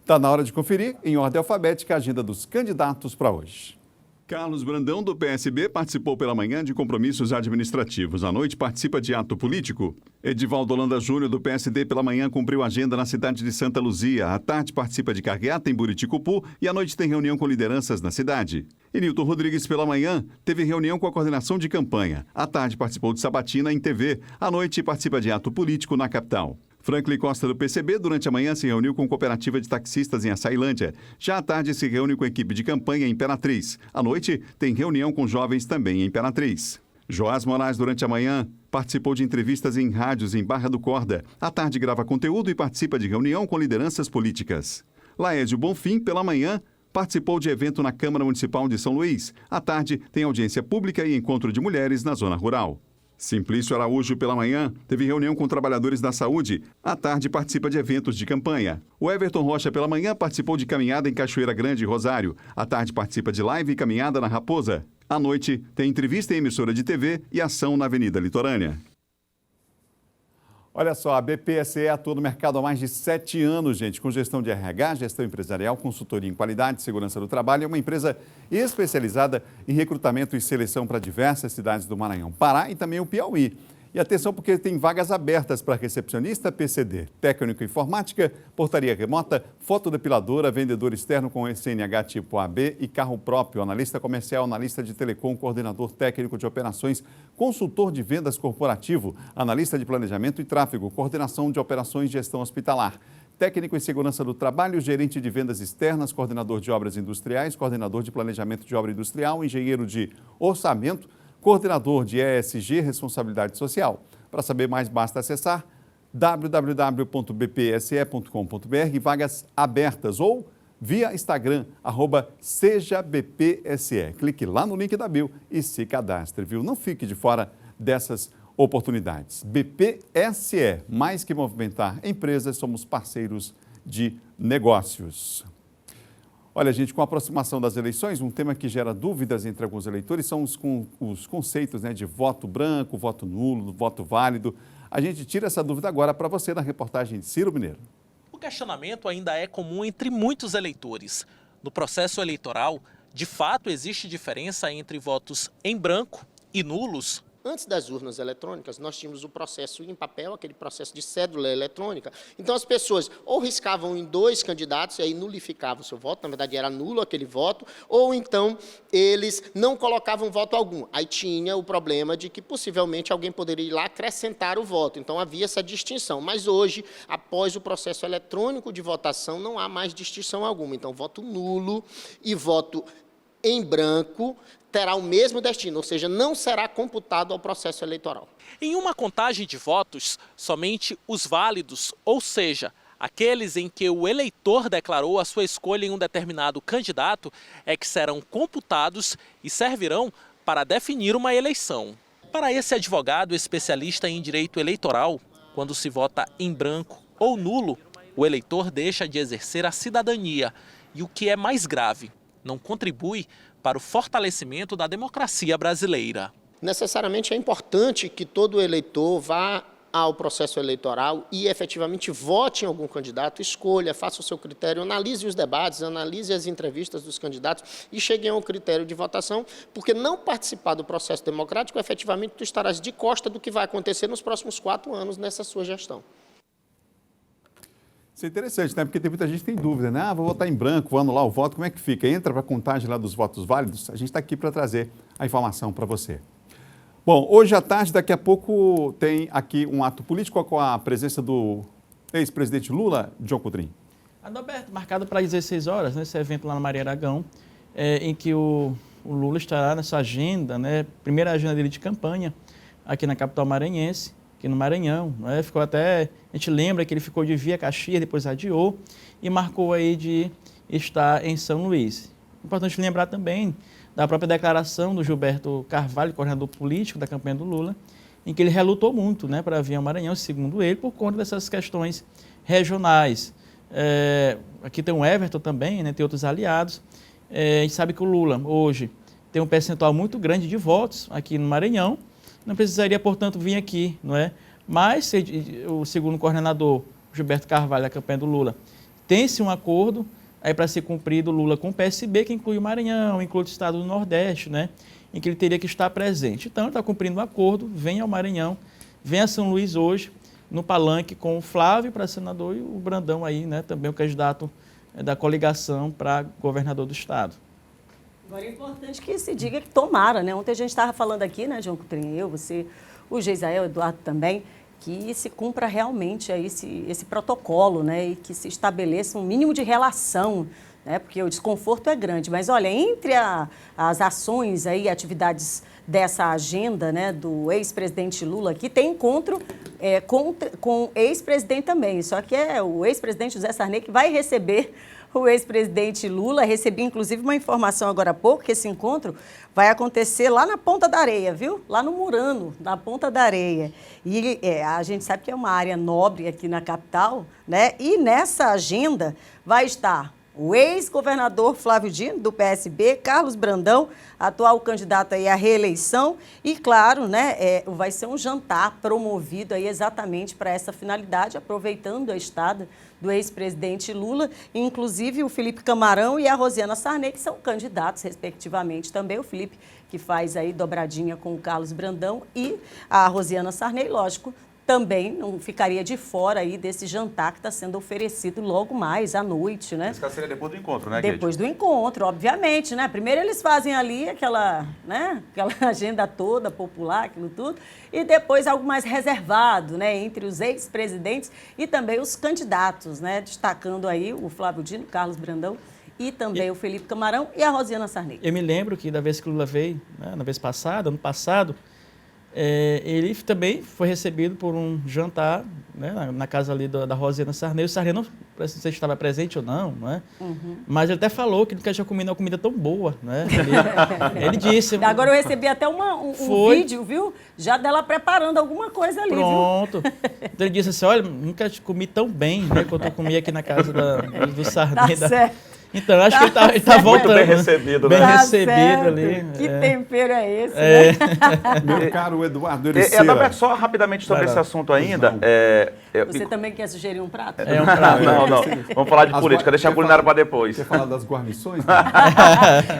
Está na hora de conferir, em ordem alfabética, a agenda dos candidatos para hoje. Carlos Brandão, do PSB, participou pela manhã de compromissos administrativos. À noite, participa de ato político. Edivaldo Holanda Júnior, do PSD, pela manhã cumpriu agenda na cidade de Santa Luzia. À tarde, participa de carreata em Buriticupu e à noite tem reunião com lideranças na cidade. E Nilton Rodrigues, pela manhã, teve reunião com a coordenação de campanha. À tarde, participou de sabatina em TV. À noite, participa de ato político na capital. Franklin Costa, do PCB, durante a manhã se reuniu com cooperativa de taxistas em Açailândia. Já à tarde se reúne com a equipe de campanha em Imperatriz. À noite tem reunião com jovens também em Imperatriz. Joás Moraes, durante a manhã, participou de entrevistas em rádios em Barra do Corda. À tarde grava conteúdo e participa de reunião com lideranças políticas. Laésio Bonfim, pela manhã, participou de evento na Câmara Municipal de São Luís. À tarde tem audiência pública e encontro de mulheres na zona rural. Simplício Araújo, pela manhã, teve reunião com trabalhadores da saúde. À tarde, participa de eventos de campanha. O Everton Rocha, pela manhã, participou de caminhada em Cachoeira Grande, Rosário. À tarde, participa de live e caminhada na Raposa. À noite, tem entrevista em emissora de TV e ação na Avenida Litorânea. Olha só, a BPSE atua no mercado há mais de 7 anos, gente, com gestão de RH, gestão empresarial, consultoria em qualidade, segurança do trabalho. É uma empresa especializada em recrutamento e seleção para diversas cidades do Maranhão, Pará e também o Piauí. E atenção, porque tem vagas abertas para recepcionista PCD, técnico em informática, portaria remota, fotodepiladora, vendedor externo com CNH tipo AB e carro próprio, analista comercial, analista de telecom, coordenador técnico de operações, consultor de vendas corporativo, analista de planejamento e tráfego, coordenação de operações e gestão hospitalar, técnico em segurança do trabalho, gerente de vendas externas, coordenador de obras industriais, coordenador de planejamento de obra industrial, engenheiro de orçamento, coordenador de ESG, responsabilidade social. Para saber mais, basta acessar www.bpse.com.br, vagas abertas, ou via Instagram, @SejaBPSE. Clique lá no link da bio e se cadastre, viu? Não fique de fora dessas oportunidades. BPSE, mais que movimentar empresas, somos parceiros de negócios. Olha, gente, com a aproximação das eleições, um tema que gera dúvidas entre alguns eleitores são os conceitos, né, de voto branco, voto nulo, voto válido. A gente tira essa dúvida agora para você na reportagem de Ciro Mineiro. O questionamento ainda é comum entre muitos eleitores. No processo eleitoral, de fato, existe diferença entre votos em branco e nulos? Antes das urnas eletrônicas, nós tínhamos o processo em papel, aquele processo de cédula eletrônica. Então, as pessoas ou riscavam em 2 candidatos, e aí nulificavam o seu voto, na verdade era nulo aquele voto, ou então eles não colocavam voto algum. Aí tinha o problema de que possivelmente alguém poderia ir lá acrescentar o voto. Então, havia essa distinção. Mas hoje, após o processo eletrônico de votação, não há mais distinção alguma. Então, voto nulo e voto em branco terá o mesmo destino, ou seja, não será computado ao processo eleitoral. Em uma contagem de votos, somente os válidos, ou seja, aqueles em que o eleitor declarou a sua escolha em um determinado candidato, é que serão computados e servirão para definir uma eleição. Para esse advogado especialista em direito eleitoral, quando se vota em branco ou nulo, o eleitor deixa de exercer a cidadania e, o que é mais grave, não contribui para o fortalecimento da democracia brasileira. Necessariamente é importante que todo eleitor vá ao processo eleitoral e efetivamente vote em algum candidato, escolha, faça o seu critério, analise os debates, analise as entrevistas dos candidatos e chegue ao critério de votação, porque não participar do processo democrático, efetivamente tu estarás de costa do que vai acontecer nos próximos 4 anos nessa sua gestão. Isso é interessante, né? Porque tem muita gente que tem dúvida, né? Ah, vou votar em branco, vou anular o voto, como é que fica? Entra para a contagem lá dos votos válidos? A gente está aqui para trazer a informação para você. Bom, hoje à tarde, daqui a pouco, tem aqui um ato político com a presença do ex-presidente Lula, John Coudrin. Adalberto, marcado para 16 horas, né, esse evento lá na Maria Aragão, em que o Lula estará nessa agenda, né, primeira agenda dele de campanha, aqui na capital maranhense, aqui no Maranhão, né? Ficou até, a gente lembra que ele ficou de Via Caxias, depois adiou e marcou aí de estar em São Luís. Importante lembrar também da própria declaração do Gilberto Carvalho, coordenador político da campanha do Lula, em que ele relutou muito, né, para vir ao Maranhão, segundo ele, por conta dessas questões regionais. Aqui tem o Everton também, né, tem outros aliados. A gente sabe que o Lula hoje tem um percentual muito grande de votos aqui no Maranhão, não precisaria, portanto, vir aqui, não é? Mas o segundo coordenador, Gilberto Carvalho, da campanha do Lula, tem-se um acordo aí para ser cumprido Lula com o PSB, que inclui o Maranhão, inclui o estado do Nordeste, né, em que ele teria que estar presente. Então, ele está cumprindo o acordo, vem ao Maranhão, vem a São Luís hoje, no palanque com o Flávio para senador e o Brandão aí, né, também o candidato da coligação para governador do estado. Agora é importante que se diga que tomara, né? Ontem a gente estava falando aqui, né, João Coutrinho, eu, você, o Geisael, o Eduardo também, que se cumpra realmente aí esse protocolo, né, e que se estabeleça um mínimo de relação, né, porque o desconforto é grande. Mas, olha, entre as ações aí, atividades dessa agenda, né, do ex-presidente Lula aqui, tem encontro com o ex-presidente também, só que é o ex-presidente José Sarney que vai receber o ex-presidente Lula. Recebi, inclusive, uma informação agora há pouco, que esse encontro vai acontecer lá na Ponta da Areia, viu? Lá no Murano, na Ponta da Areia. E a gente sabe que é uma área nobre aqui na capital, né? E nessa agenda vai estar o ex-governador Flávio Dino, do PSB, Carlos Brandão, atual candidato aí à reeleição, e claro, né, vai ser um jantar promovido aí exatamente para essa finalidade, aproveitando a estada do ex-presidente Lula, inclusive o Felipe Camarão e a Rosiana Sarney, que são candidatos, respectivamente, também o Felipe, que faz aí dobradinha com o Carlos Brandão, e a Rosiana Sarney, lógico, também não ficaria de fora aí desse jantar que está sendo oferecido logo mais à noite, né? Esse caso seria depois do encontro, né, Depois do encontro, obviamente, né? Primeiro eles fazem ali aquela agenda toda popular, aquilo tudo, e depois algo mais reservado, né? Entre os ex-presidentes e também os candidatos, né? Destacando aí o Flávio Dino, Carlos Brandão e também o Felipe Camarão e a Rosiana Sarney. Eu me lembro que da vez que o Lula veio, né, na vez passada, ano passado, ele também foi recebido por um jantar, né, na casa ali da Rosiana Sarney. O Sarney não sei se estava presente ou não, né? Mas ele até falou que nunca tinha comido uma comida tão boa, né? Ele disse... Agora eu recebi até um vídeo, viu? Já dela preparando alguma coisa ali, Pronto. Viu? Então ele disse assim, olha, nunca comi tão bem, né, quanto eu comi aqui na casa do Sarney. Tá certo. Então, acho que ele está voltando. Muito bem recebido, bem né? recebido ali. Que tempero é esse, né? Meu caro Eduardo Ericeira. Adalberto, só rapidamente sobre esse assunto ainda. Você também quer sugerir um prato? Um prato. Não. Vamos falar de política, deixa a culinária para depois. Quer falar das guarnições?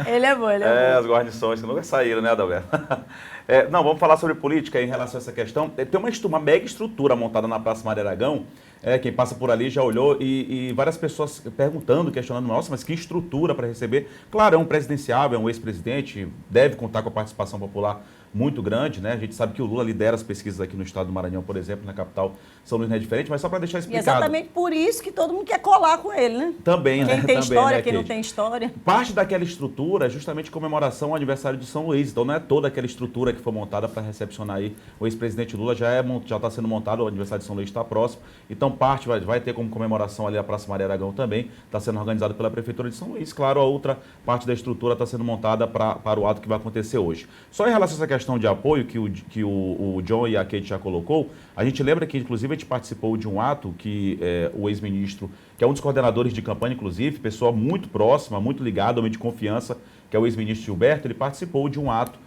Ele é bom, ele é bom. As guarnições, que nunca saíram, né, Adalberto? Não, vamos falar sobre política em relação a essa questão. Tem uma mega estrutura montada na Praça Maria Aragão. Quem passa por ali já olhou e várias pessoas perguntando, questionando, nossa, mas que estrutura para receber? Claro, é um presidenciável, é um ex-presidente, deve contar com a participação popular muito grande, né? A gente sabe que o Lula lidera as pesquisas aqui no estado do Maranhão, por exemplo, na capital São Luís não é diferente, mas só para deixar explicado. E exatamente por isso que todo mundo quer colar com ele, né? Também, né? Quem tem história, né, quem não tem história. Parte daquela estrutura é justamente comemoração ao aniversário de São Luís, então não é toda aquela estrutura que foi montada para recepcionar aí o ex-presidente Lula, já está sendo montado, o aniversário de São Luís está próximo, então parte vai ter como comemoração ali a Praça Maria Aragão também, está sendo organizado pela Prefeitura de São Luís, claro, a outra parte da estrutura está sendo montada para o ato que vai acontecer hoje. Só em relação a essa questão de apoio que o John e a Kate já colocou, a gente lembra que, inclusive, a gente participou de um ato que o ex-ministro, que é um dos coordenadores de campanha, inclusive, pessoa muito próxima, muito ligada, homem de confiança, que é o ex-ministro Gilberto, ele participou de um ato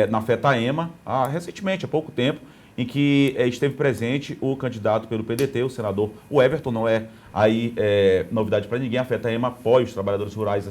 na FETAEMA, recentemente, há pouco tempo, em que esteve presente o candidato pelo PDT, o senador, o Everton, não é aí novidade para ninguém, a FETAEMA apoia os trabalhadores rurais,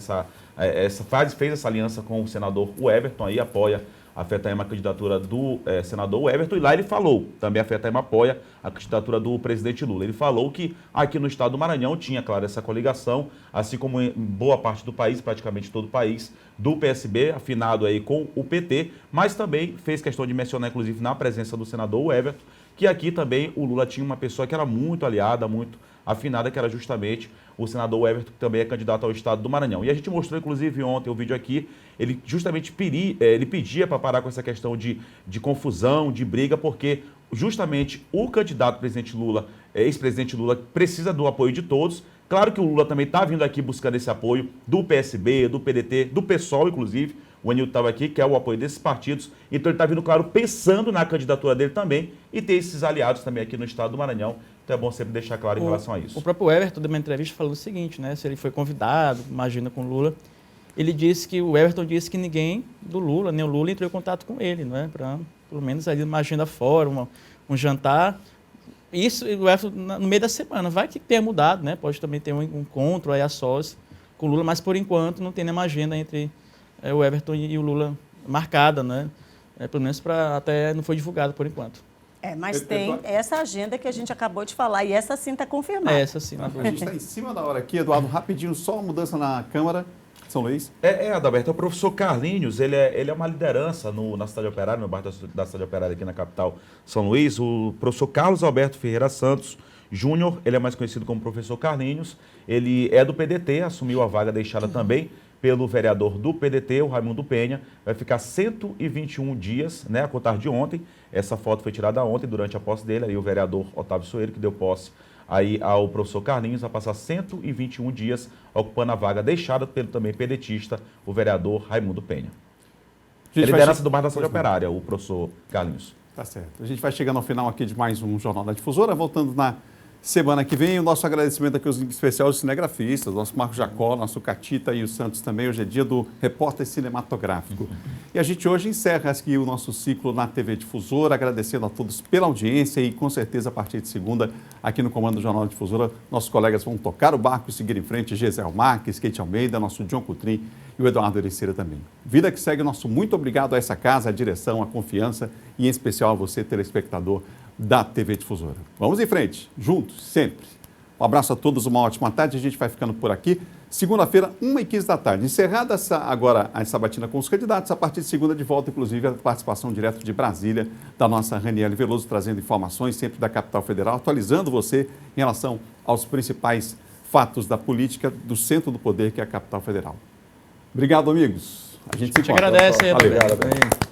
fez essa aliança com o senador, o Everton, aí apoia a FETAEMA a candidatura do senador Everton, e lá ele falou, também a FETAEMA apoia a candidatura do presidente Lula. Ele falou que aqui no estado do Maranhão tinha, claro, essa coligação, assim como em boa parte do país, praticamente todo o país, do PSB, afinado aí com o PT, mas também fez questão de mencionar, inclusive, na presença do senador Everton, que aqui também o Lula tinha uma pessoa que era muito aliada, muito afinada, que era justamente o senador Everton, que também é candidato ao estado do Maranhão. E a gente mostrou, inclusive, ontem o vídeo aqui, ele justamente ele pedia para parar com essa questão de confusão, de briga, porque justamente o candidato presidente Lula, ex-presidente Lula, precisa do apoio de todos. Claro que o Lula também está vindo aqui buscando esse apoio do PSB, do PDT, do PSOL, inclusive. O Anilton estava aqui, que é o apoio desses partidos. Então ele está vindo, claro, pensando na candidatura dele também e ter esses aliados também aqui no estado do Maranhão. Então é bom sempre deixar claro em relação a isso. O próprio Everton deu uma entrevista falando o seguinte, né? Se ele foi convidado, imagina, com o Lula, o Everton disse que ninguém do Lula, nem o Lula, entrou em contato com ele, não é? Para, pelo menos, ali uma agenda fora, um jantar. Isso, o Everton, no meio da semana, vai que tenha mudado, né? Pode também ter um encontro aí a sós com o Lula, mas por enquanto não tem nenhuma agenda entre o Everton e o Lula marcada, né? Pelo menos até não foi divulgado por enquanto. Mas tem essa agenda que a gente acabou de falar, e essa sim está confirmada. Essa sim. A gente está em cima da hora aqui, Eduardo, rapidinho, só uma mudança na Câmara de São Luís. Adalberto, é o professor Carlinhos, ele é uma liderança na Cidade Operária, no bairro da Cidade Operária aqui na capital São Luís. O professor Carlos Alberto Ferreira Santos Júnior, ele é mais conhecido como professor Carlinhos, ele é do PDT, assumiu a vaga deixada também pelo vereador do PDT, o Raimundo Penha, vai ficar 121 dias, né, a contar de ontem. Essa foto foi tirada ontem, durante a posse dele, aí o vereador Otávio Soeiro, que deu posse aí ao professor Carlinhos, vai passar 121 dias ocupando a vaga deixada pelo também pedetista, o vereador Raimundo Penha. É liderança do bairro da Cidade Operária, o professor Carlinhos. Tá certo. A gente vai chegando ao final aqui de mais um Jornal da Difusora, voltando na semana que vem. O nosso agradecimento aqui aos especiais cinegrafistas, nosso Marco Jacó, nosso Catita e o Santos também. Hoje é dia do repórter cinematográfico. E a gente hoje encerra aqui o nosso ciclo na TV Difusora, agradecendo a todos pela audiência e com certeza a partir de segunda, aqui no comando do Jornal da Difusora, nossos colegas vão tocar o barco e seguir em frente. Gisele Marques, Kate Almeida, nosso John Coutrin e o Eduardo Ericeira também. Vida que segue, nosso muito obrigado a essa casa, a direção, a confiança e em especial a você, telespectador da TV Difusora. Vamos em frente, juntos, sempre. Um abraço a todos, uma ótima tarde. A gente vai ficando por aqui. Segunda-feira, 1h15 da tarde. Encerrada agora a sabatina com os candidatos, a partir de segunda de volta, inclusive, a participação direto de Brasília, da nossa Raniele Veloso, trazendo informações sempre da capital federal, atualizando você em relação aos principais fatos da política do centro do poder, que é a capital federal. Obrigado, amigos. A gente se encontra. Agradece. Valeu.